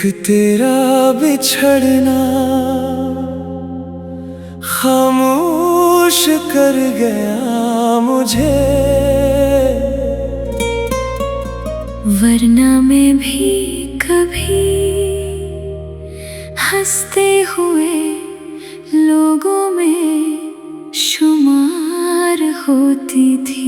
तेरा बिछड़ना खामोश कर गया मुझे, वरना मैं भी कभी हंसते हुए लोगों में शुमार होती थी।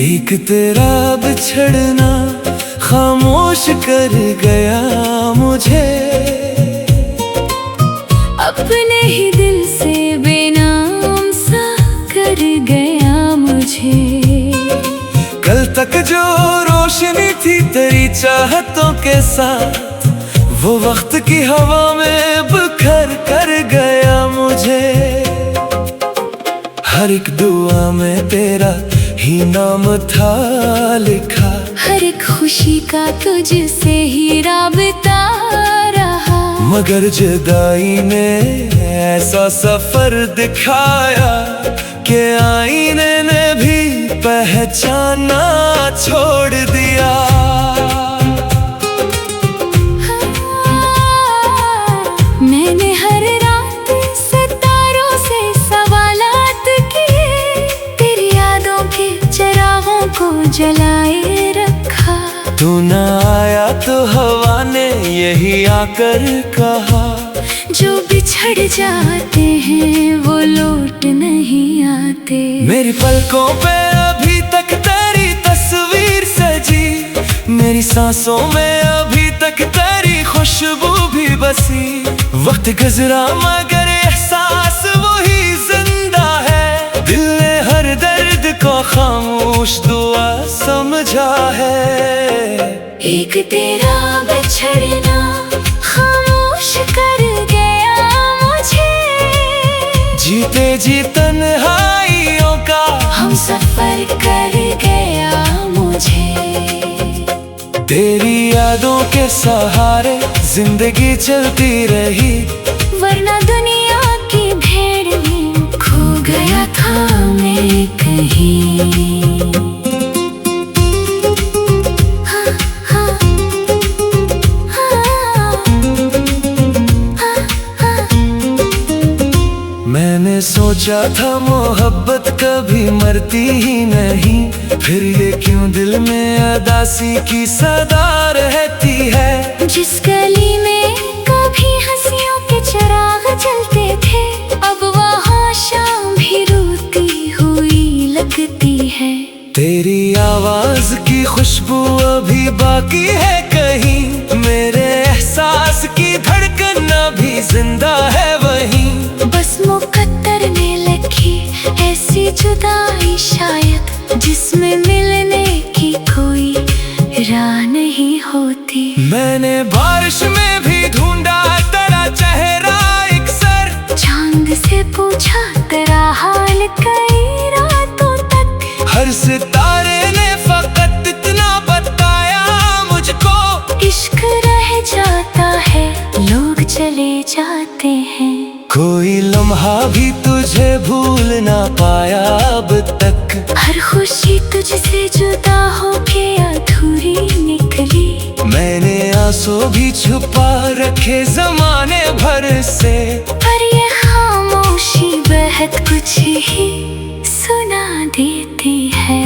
एक तेरा बिछड़ना खामोश कर गया मुझे, अपने ही दिल से बेनाम सा कर गया मुझे। कल तक जो रोशनी थी तेरी चाहतों के साथ, वो वक्त की हवा में बिखर कर गया मुझे। हर एक दुआ में तेरा ही नाम था लिखा, हर एक खुशी का तुझसे ही राबता रहा। मगर जुदाई ने ऐसा सफर दिखाया कि आईने ने भी पहचाना छोड़ दिया। मैंने हर रात सितारों से सवालात किए, तेरी यादों के चिरागों को जलाए रखा। तू न आया तो हवा ने यही आकर कहा, जो बिछड़ जाते हैं वो लौट नहीं आते। मेरी पलकों पे अभी तक तेरी तस्वीर सजी, मेरी सांसों में अभी तक तेरी खुशबू भी बसी। वक्त गुजरा मगर एहसास वही जिंदा है, दिल ने हर दर्द को खामोश दुआ समझा है। एक तेरा बिछड़ना खामोश कर गया मुझे, जीते जी तन्हाइयों का हम सफर कर गया मुझे। तेरी यादों के सहारे जिंदगी चलती रही, वरना दुनिया की भीड़ में खो गया था मैं कहीं। मैंने सोचा था मोहब्बत कभी मरती ही नहीं, फिर ये क्यों दिल में अदासी की सदा रहती है। जिस गली में कभी हंसियों के चिराग जलते थे, अब वहाँ शाम भी रोती हुई लगती है। तेरी आवाज की खुशबू अभी बाकी है कहीं, मेरे एहसास की धड़कन अभी जिंदा है वहीं। बस मुकद्दर ने लिखी ऐसी जुदाई शायद, जिसमें मिलने की कोई राह नहीं होती। मैंने बारिश में भी ढूंढा तेरा चेहरा अक्सर, चांद से पूछा तेरा हाल कई रातों तक। हर सितारे ने फकत इतना बताया मुझको, इश्क रह जाता है लोग चले जाते हैं। कोई लम्हा भी तुझे भूल ना पाया अब तक, हर खुशी तुझसे जुदा होके अधूरी निकली। मैंने आंसू भी छुपा रखे जमाने भर से, पर ये खामोशी बेहद कुछ ही सुना देती है।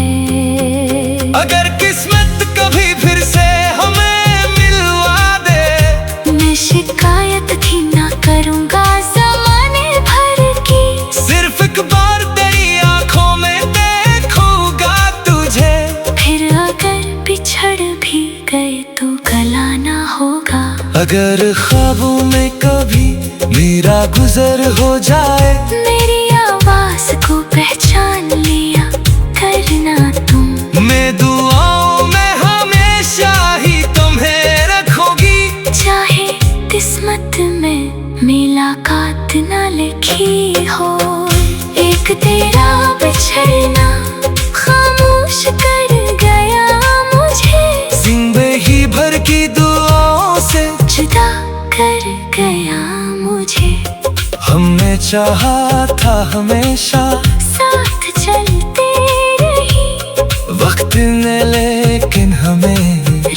अगर किस्मत कभी फिर से हमें मिलवा दे, मैं शिकायत भी ना करूँगा ज़माने भर की। सिर्फ एक बार तेरी आंखों में देखूंगा तुझे, फिर अगर बिछड़ भी गए तो गलाना होगा। अगर ख्वाबों में कभी मेरा गुजर हो जाए, मेरी आवाज को पहचान लिया करना तुम। मैं दुआओं में हमेशा ही तुम्हें रखूंगी, चाहे किस्मत में मुलाकात न लिखी। ही हो। एक तेरा बिछड़ना खामोश कर गया मुझे, जिंदगी भर की दुआओं से जुदा कर गया मुझे। हमने चाहा था हमेशा साथ चलते रही, वक्त ने लेकिन हमें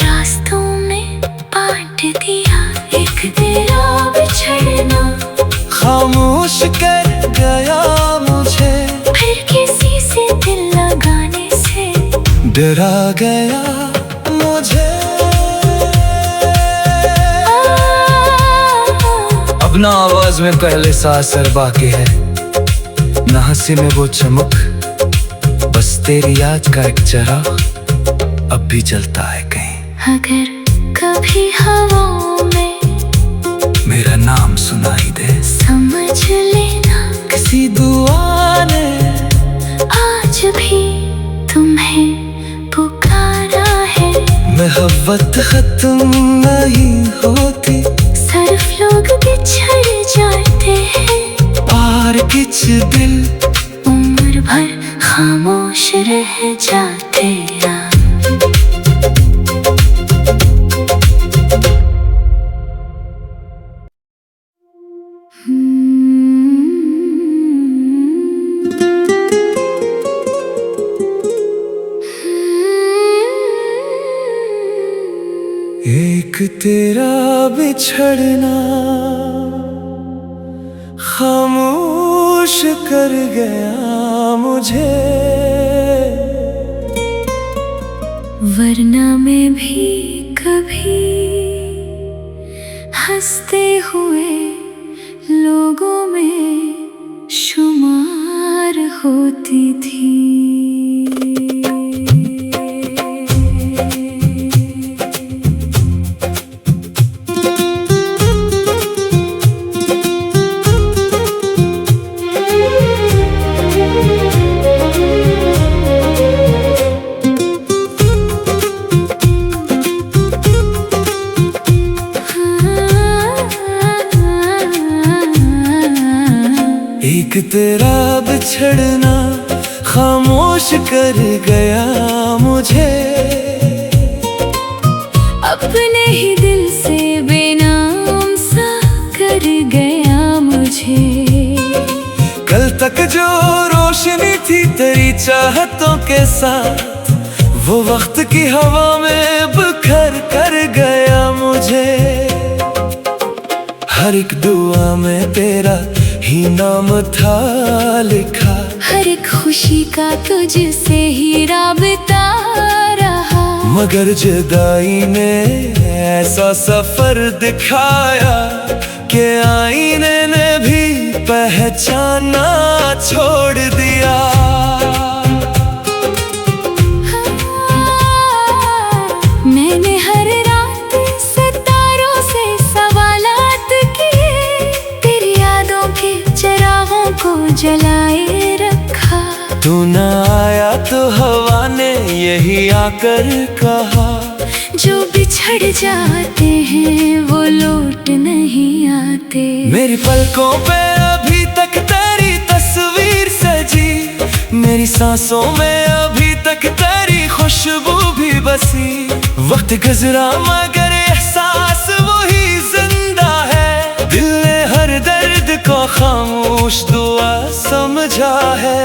रास्तों में बांट दिया। एक तेरा बिछड़ना खामोश कर गया मुझे, फिर किसी से दिल लगाने से डरा गया मुझे। अब ना आवाज में पहले सा असर बाकी है, ना हंसी में वो चमक, बस तेरी याद का एक चिराग अब भी जलता है कहीं। अगर कभी हवाओं में मेरा नाम सुनाई दे, समझ लेना किसी दुआ ने आज भी तुम्हें पुकारा है। मोहब्बत खत्म नहीं होती, सिर्फ लोग बिछड़ जाते हैं, और कुछ दिल उम्र भर खामोश रह जाते हैं। एक तेरा बिछड़ना खामोश कर गया मुझे, वरना मैं भी कभी हंसते हुए लोगों में शुमार होती थी। एक तेरा बिछड़ना खामोश कर गया मुझे, अपने ही दिल से बेनाम सा कर गया मुझे। कल तक जो रोशनी थी तेरी चाहतों के साथ, वो वक्त की हवा में बिखर कर गया मुझे। हर एक दुआ में तेरा ही नाम था लिखा, हर एक खुशी का तुझसे ही राबता रहा। मगर जुदाई ने ऐसा सफर दिखाया कि आईने ने भी पहचाना छोड़ दिया। मैंने हर रात सितारों से सवालात किए, तेरी यादों के चिरागों को जलाए रखा। तू न आया तो हवा ने यही आकर कहा, जो बिछड़ जाते हैं वो लौट नहीं आते। मेरी पलकों पे अभी तक तेरी तस्वीर सजी, मेरी सांसों में अभी तक तेरी खुशबू भी बसी। वक्त गुजरा मगर एहसास वही जिंदा है, दिल ने हर दर्द को खामोश दुआ समझा है।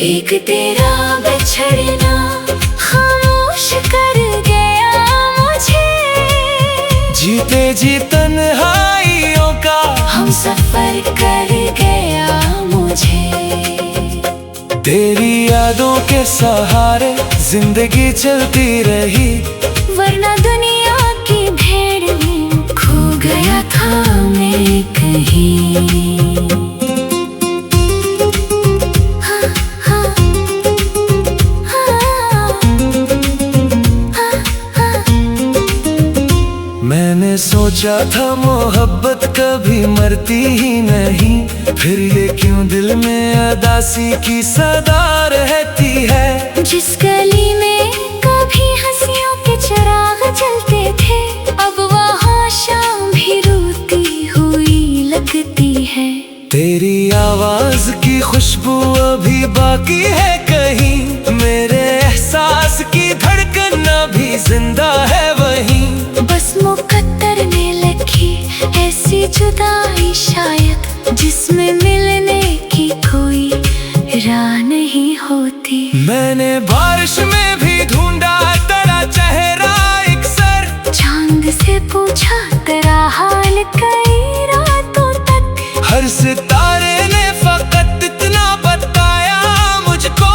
एक तेरा बिछड़ना खामोश कर गया मुझे, जीते जी तन्हाइयों का हम सफर कर गया मुझे। तेरी यादों के सहारे जिंदगी चलती रही, वरना दुनिया की भीड़ में खो गया था मैं कहीं। मैंने सोचा था मोहब्बत कभी मरती ही नहीं, फिर ये क्यों दिल में अदासी की सदा रहती है। जिस गली में कभी हंसियों के चिराग जलते थे, अब वहाँ शाम भी रोती हुई लगती है। खुशबू अभी बाकी है कहीं, मेरे एहसास की धड़कन अभी जिंदा है वहीं। बस मुकद्दर ने लिखी ऐसी जुदाई शायद, जिसमें मिलने की कोई राह नहीं होती। मैंने बारिश में भी ढूंढा तेरा चेहरा अक्सर, चांद से पूछा तेरा हाल कई रातों तक। हर सितारे ने फकत इतना बताया मुझको,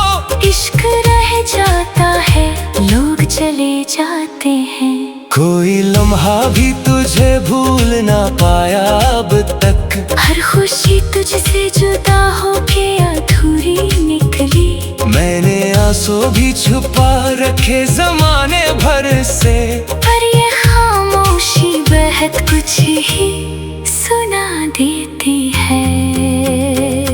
इश्क रह जाता है, लोग चले जाते हैं। कोई लम्हा भी तुझे भूल ना पाया अब तक। हर खुशी तुझसे जुदा होके अधूरी निकली। मैंने आंसू भी छुपा रखे जमाने भर से, पर ये खामोशी बेहद कुछ ही सुना देती है।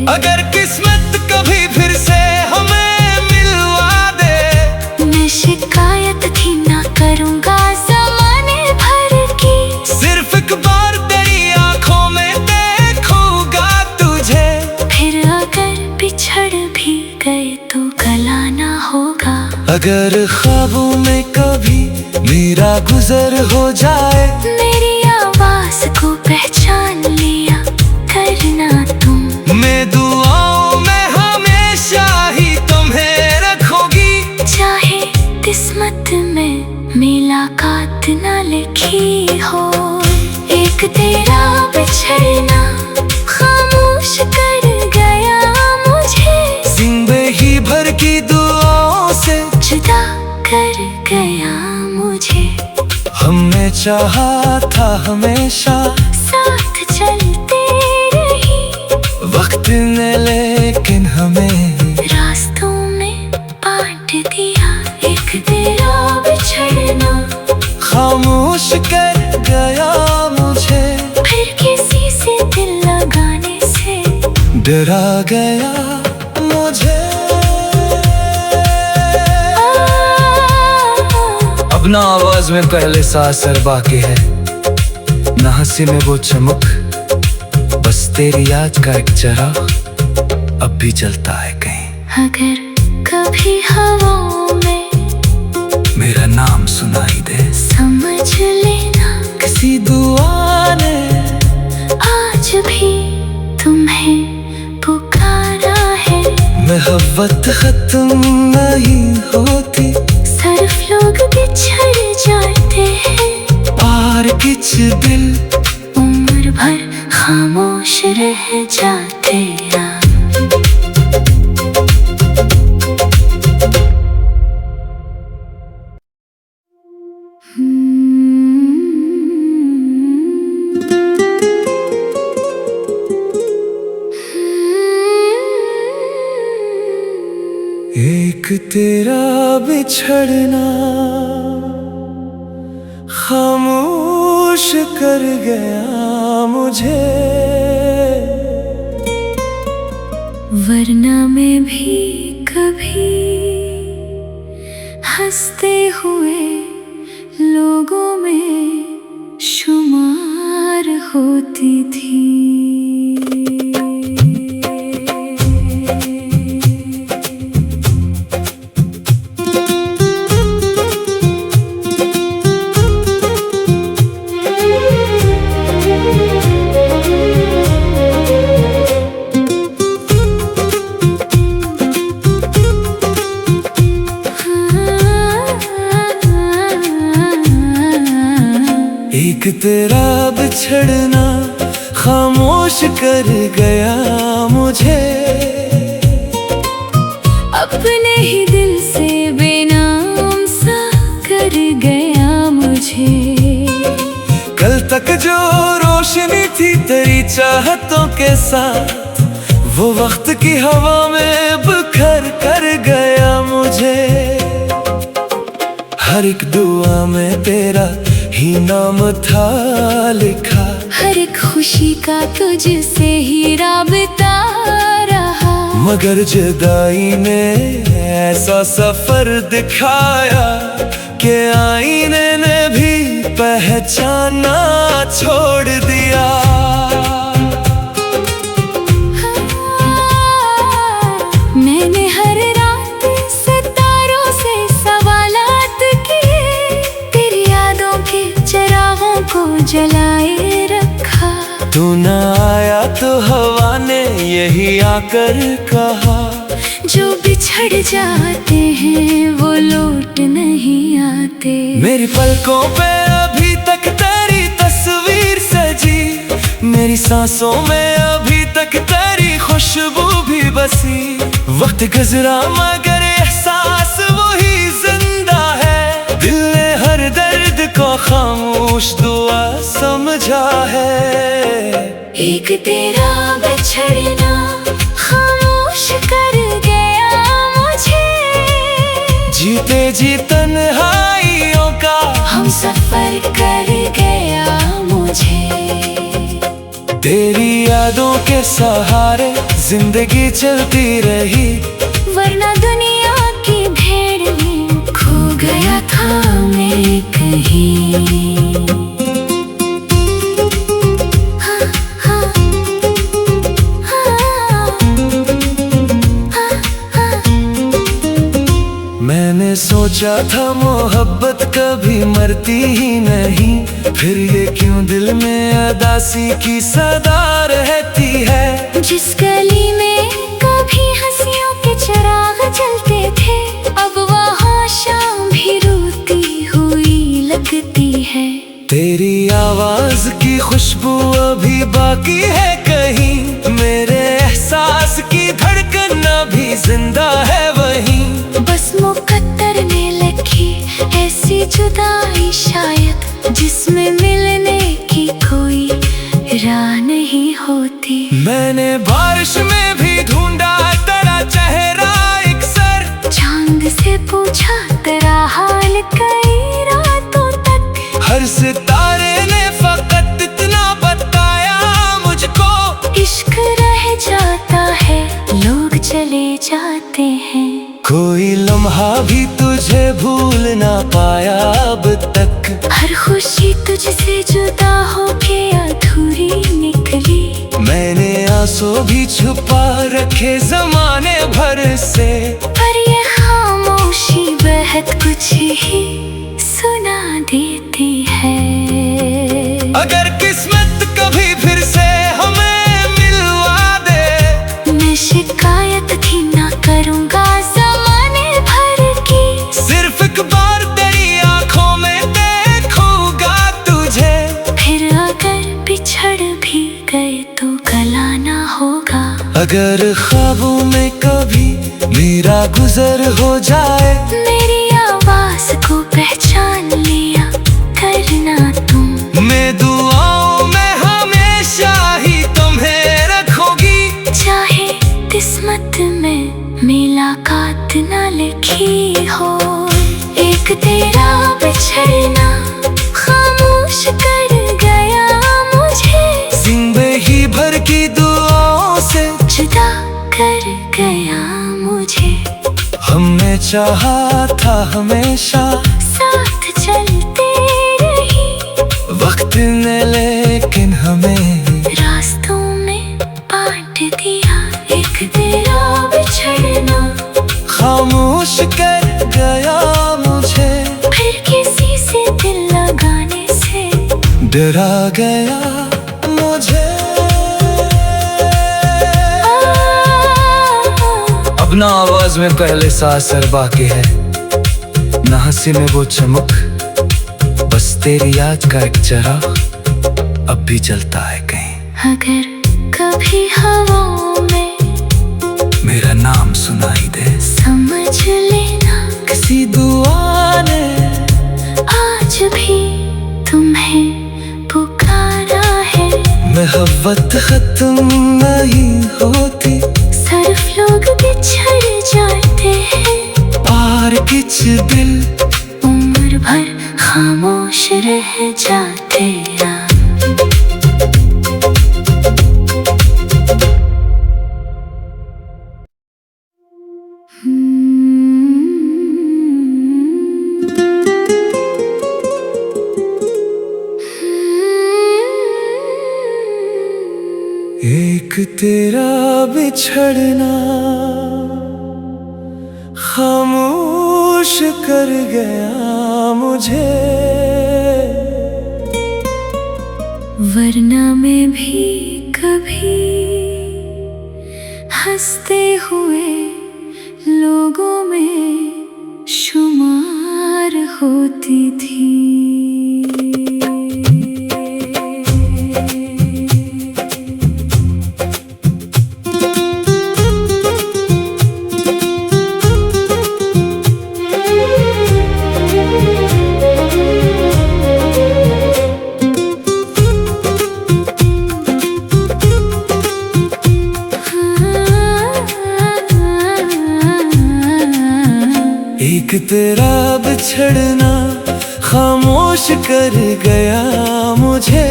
अगर किस्मत कभी फिर से हमें मिलवा दे, मैं शिकायत भी ना करूँगा ज़माने भर की। सिर्फ एक बार तेरी आंखों में देखूंगा तुझे। फिर अगर बिछड़ भी गए तो गलाना होगा। अगर ख्वाबों में कभी मेरा गुजर हो जाए, मेरी आवाज को पहचान लिया करना तुम। मैं दुआओं में हमेशा ही तुम्हें रखूंगी, चाहे किस्मत में मुलाकात न लिखी हो। एक तेरा बिछड़ना खामोश कर गया मुझे, जिंदगी भर की दुआओं से जुदा कर गया मुझे। हमने चाहा था हमेशा साथ चलते रही, वक्त ने लेकिन हमें रास्तों में बांट दिया। एक तेरा बिछड़ना खामोश कर गया मुझे, फिर किसी से दिल लगाने से डरा गया मुझे। अब ना आवाज में पहले सा असर बाकी है, ना हंसी में वो चमक, बस तेरी याद का एक चराग अब भी जलता है कहीं। अगर कभी हवाओं में मेरा नाम सुनाई दे, समझ लेना किसी दुआ ने आज भी तुम्हें पुकारा है। मोहब्बत खत्म नहीं होती, सिर्फ लोग बिछड़ जाते हैं, और कुछ दिल उम्र भर खामोश रह जाते हैं। एक तेरा बिछड़ना खामोश कर गया मुझे, वरना मैं भी कभी हंसते हुए लोगों में शुमार होती थी। एक तेरा बिछड़ना खामोश कर गया मुझे, अपने ही दिल से बेनाम सा कर गया मुझे। कल तक जो रोशनी थी तेरी चाहतों के साथ, वो वक्त की हवा में बिखर कर गया मुझे। हर एक दुआ में तेरा ही नाम था लिखा, हर एक खुशी का तुझसे ही राबता रहा। मगर जुदाई ने ऐसा सफर दिखाया कि आईने ने भी पहचाना छोड़ दिया। तू न आया तो हवा ने यही आकर कहा, जो बिछड़ जाते हैं वो लौट नहीं आते। मेरी पलकों पे अभी तक तेरी तस्वीर सजी, मेरी सांसों में अभी तक तेरी खुशबू भी बसी। वक्त गुजरा मगर एहसास वही जिंदा है, दिल ने हर दर्द को खामोश दुआ समझा है। एक तेरा बिछड़ना खामोश कर गया मुझे, जीते जी तन्हाइयों का हम सफर कर गया मुझे। तेरी यादों के सहारे जिंदगी चलती रही, वरना दुनिया की भीड़ में खो गया था मैं कहीं। मैंने सोचा था मोहब्बत कभी मरती ही नहीं, फिर ये क्यों दिल में अदासी की सदा रहती है। जिस गली में कभी हंसियों के चिराग जलते थे, अब वहाँ शाम भी रोती हुई लगती है। तेरी आवाज की खुशबू अभी बाकी है कहीं, मेरे एहसास की धड़कन अभी जिंदा है वहीं। बस मुकद्दर ने लिखी ऐसी जुदाई शायद, जिसमें मिलने की कोई राह नहीं होती। मैंने बारिश में भी ढूंढा तेरा चेहरा अक्सर, चांद से पूछा तेरा हाल कई रातों तक। हर सितारे ने फकत इतना बताया मुझको, इश्क रह जाता है लोग चले जाते हैं। कोई लम्हा भी तुझे भूल ना पाया अब तक, हर खुशी तुझसे जुदा होके अधूरी निकली। मैंने आंसू भी छुपा रखे जमाने भर से, पर ये खामोशी बहुत कुछ ही सुना देती है। अगर किस्मत कभी फिर से हमें मिलवा दे, मैं शिकायत भी ना करूँगा ज़माने भर की, सिर्फ एक बार तेरी आंखों में देखूंगा तुझे। फिर अगर बिछड़ भी गए तो गलाना होगा। अगर ख्वाबों में कभी मेरा गुजर हो जाए, मेरी आवाज को पहचान लिया करना तुम। मैं दुआओं में हमेशा ही तुम्हें रखूंगी, चाहे किस्मत में मुलाकात न लिखी हो। एक तेरा बिछड़ना खामोश कर गया मुझे, जिंदगी भर की दुआओं से जुदा कर गया मुझे। हमने चाहा था हमेशा साथ चलते रही, वक्त ने लेकिन हमें रास्तों में बांट दिया। एक तेरा बिछड़ना खामोश कर गया मुझे, फिर किसी से दिल लगाने से डरा गया मुझे। अब ना आवाज में पहले सा असर बाकी है, ना हंसी में वो चमक, बस तेरी याद का एक चराग अब भी जलता है कहीं। अगर कभी हवाओं में मेरा नाम सुनाई दे, समझ लेना किसी दुआ ने आज भी तुम्हें पुकारा है। मोहब्बत खत्म नहीं होती, सिर्फ लोग बिछड़ जाते हैं, पार किच दिल उम्र भर खामोश रह जाते हैं। एक तेरा बिछड़ना खामोश कर गया मुझे, वरना मैं भी कभी हंसते हुए लोगों में शुमार होती थी। एक तेरा बिछड़ना खामोश कर गया मुझे,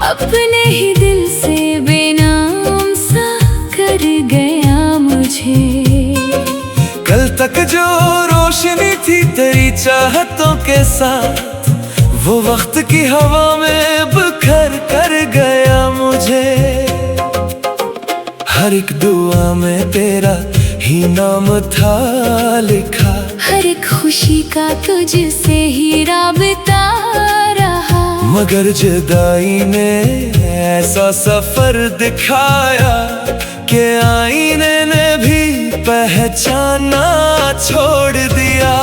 अपने ही दिल से बेनाम सा कर गया मुझे। कल तक जो रोशनी थी तेरी चाहतों के साथ, वो वक्त की हवा में बिखर कर गया मुझे। हर एक दुआ में तेरा ही नाम था लिखा, हर एक खुशी का तुझसे ही राबता रहा। मगर जुदाई ने ऐसा सफर दिखाया कि आईने ने भी पहचाना छोड़ दिया।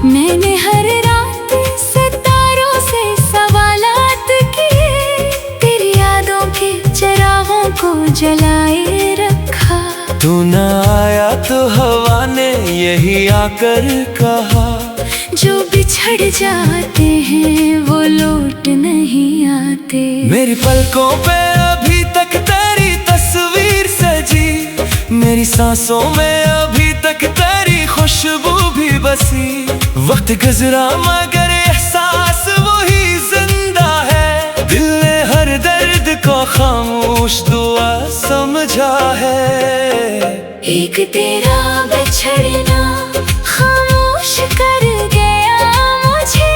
मैंने हर रात सितारों से सवालात किए, तेरी यादों के चिरागों को जलाए रखा। तू न आया तो हवा ने यही आकर कहा, जो बिछड़ जाते हैं वो लौट नहीं आते। मेरी पलकों पे अभी तक तेरी तस्वीर सजी, मेरी सांसों में अभी तक तेरी खुशबू भी बसी। वक्त गुजरा मगर एहसास वही जिंदा है, दिल ने हर दर्द को खामोश दुआ समझा है। एक तेरा बिछड़ना खामोश कर गया मुझे,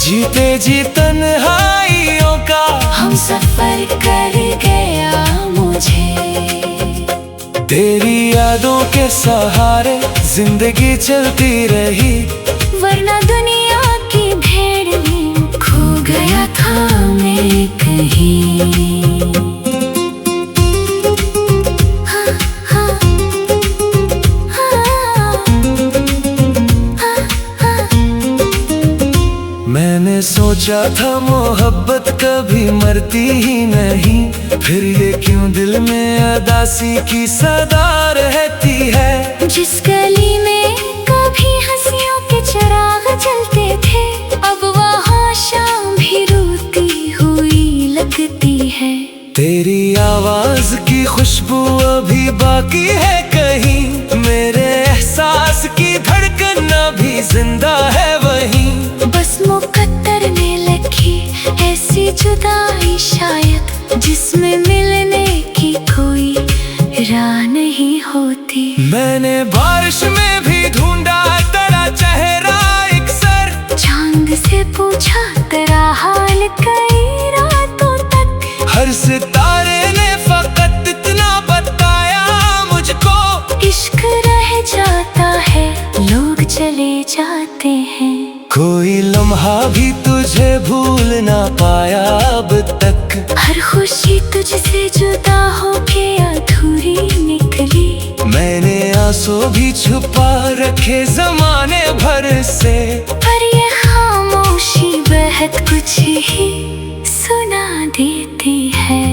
जीते जी तन्हाइयों का हम सफर कर गया मुझे। तेरी यादों के सहारे जिंदगी चलती रही, वरना दुनिया की भीड़ में खो गया था मैं कहीं। मैंने सोचा था मोहब्बत कभी मरती ही नहीं, फिर ये क्यों दिल में अदासी की सदा रहती है। जिस गली में कभी हंसियों के चिराग जलते थे, अब वहाँ शाम भी रोती हुई लगती है। तेरी आवाज की खुशबू अभी बाकी है कहीं, मेरे एहसास की धड़कन अभी जिंदा है वहीं। बस मुकद्दर ने लिखी ऐसी जुदाई शायद, जिसमें मिलने की कोई राह नहीं होती। मैंने बारिश में भी ढूंढा तेरा चेहरा अक्सर, चांद से पूछा तेरा हाल कई रातों तक। हर सितारे ने फकत इतना बताया मुझको, इश्क रह जाता है लोग चले जाते हैं। कोई लम्हा भी तुझे भूल ना पाया अब तक। हर खुशी तुझसे जुदा होके अधूरी निकली। मैंने आंसू भी छुपा रखे जमाने भर से, पर ये खामोशी बेहद कुछ ही सुना देती है।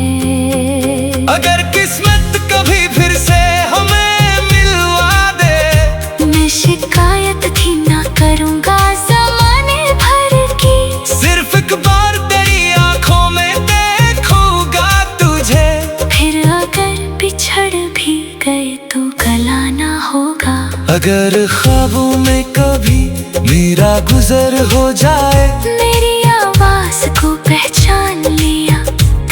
अगर किस्मत कभी फिर से हमें मिलवा दे, मैं शिकायत भी ना करूँगा ज़माने भर की। सिर्फ एक बार तेरी आंखों में देखूंगा तुझे। फिर अगर बिछड़ भी गए तो गलाना होगा। अगर ख्वाबों में कभी मेरा गुजर हो जाए, मेरी आवाज को पहचान लिया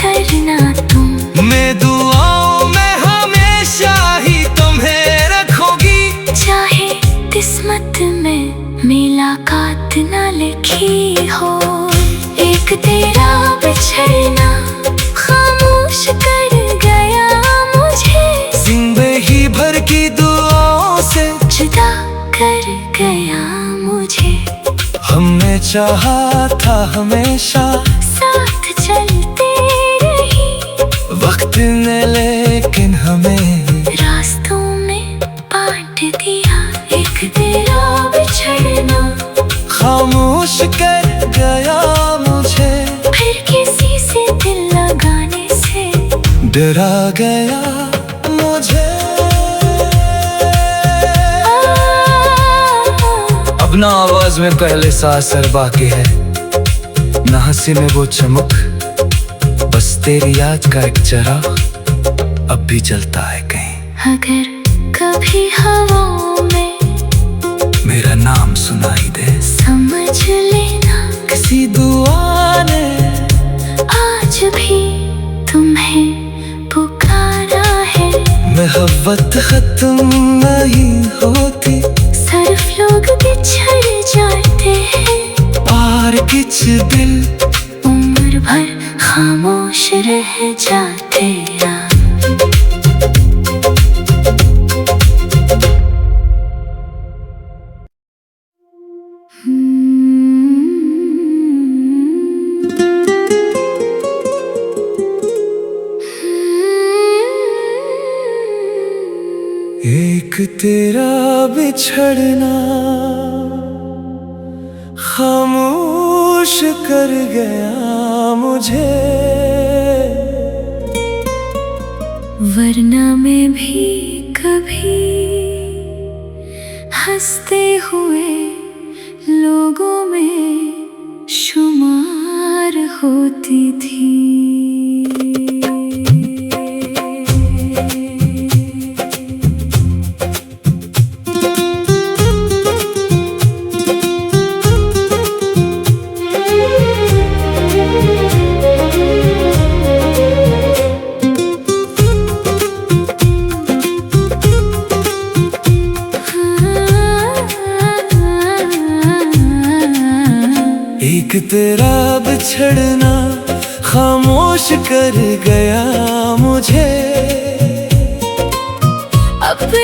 करना तुम। मैं दुआओं में हमेशा ही तुम्हें रखूंगी, चाहे किस्मत में मुलाकात न लिखी हो। एक तेरा बिछड़ना खामोश कर गया मुझे, जिंदगी भर की दुआओं से जुदा कर गया मुझे। चाहा था हमेशा साथ चलते रही। वक्त ने लेकिन हमें रास्तों में बांट दिया। एक तेरा बिछड़ना खामोश कर गया मुझे, फिर किसी से दिल लगाने से डरा गया मुझे। अब ना आवाज में पहले सा असर बाकी है, ना हंसी में वो चमक, बस तेरी याद का एक चिराग अब भी जलता है कहीं। अगर कभी हवाओं में मेरा नाम सुनाई दे, समझ लेना किसी दुआ ने आज भी तुम्हें पुकारा है। मोहब्बत खत्म नहीं होती, सिर्फ लोग बिछड़ जाते हैं। और कुछ दिल उम्र भर खामोश रह जाते हैं। एक तेरा बिछड़ना खामोश कर गया मुझे, वरना मैं भी कभी हंसते हुए लोगों में शुमार होती थी। एक तेरा बिछड़ना खामोश कर गया मुझे। अपने